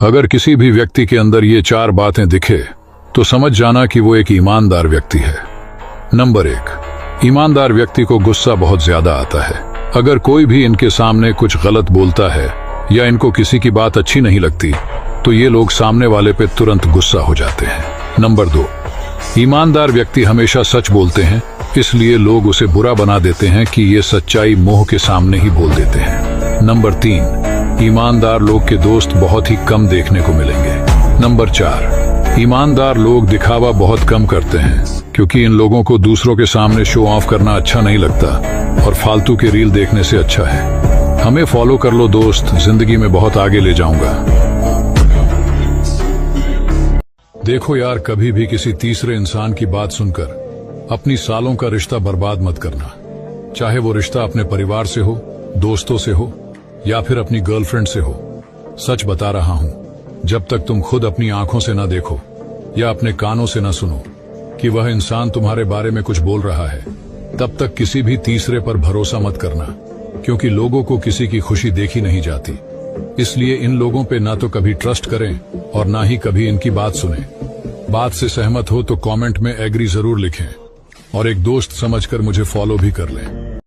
अगर किसी भी व्यक्ति के अंदर ये 4 बातें दिखे तो समझ जाना कि वो एक ईमानदार व्यक्ति है। नंबर 1, ईमानदार व्यक्ति को गुस्सा बहुत ज्यादा आता है। अगर कोई भी इनके सामने कुछ गलत बोलता है या इनको किसी की बात अच्छी नहीं लगती तो ये लोग सामने वाले पे तुरंत गुस्सा हो जाते हैं। नंबर 2, ईमानदार व्यक्ति हमेशा सच बोलते हैं, इसलिए लोग उसे बुरा बना देते हैं कि ये सच्चाई मोह के सामने ही बोल देते हैं। नंबर 3, ईमानदार लोग के दोस्त बहुत ही कम देखने को मिलेंगे। नंबर 4, ईमानदार लोग दिखावा बहुत कम करते हैं क्योंकि इन लोगों को दूसरों के सामने शो ऑफ करना अच्छा नहीं लगता और फालतू के रील देखने से अच्छा है। हमें फॉलो कर लो दोस्त, जिंदगी में बहुत आगे ले जाऊंगा। देखो यार, कभी भी किसी तीसरे इंसान की बात सुनकर अपनी सालों का रिश्ता बर्बाद मत करना। चाहे वो रिश्ता अपने परिवार से हो, दोस्तों से हो या फिर अपनी गर्लफ्रेंड से हो। सच बता रहा हूं, जब तक तुम खुद अपनी आंखों से ना देखो या अपने कानों से ना सुनो कि वह इंसान तुम्हारे बारे में कुछ बोल रहा है, तब तक किसी भी तीसरे पर भरोसा मत करना, क्योंकि लोगों को किसी की खुशी देखी नहीं जाती। इसलिए इन लोगों पे ना तो कभी ट्रस्ट करें और ना ही कभी इनकी बात सुने। बात से सहमत हो तो कमेंट में एग्री जरूर लिखें और एक दोस्त समझकर मुझे फॉलो भी कर लें।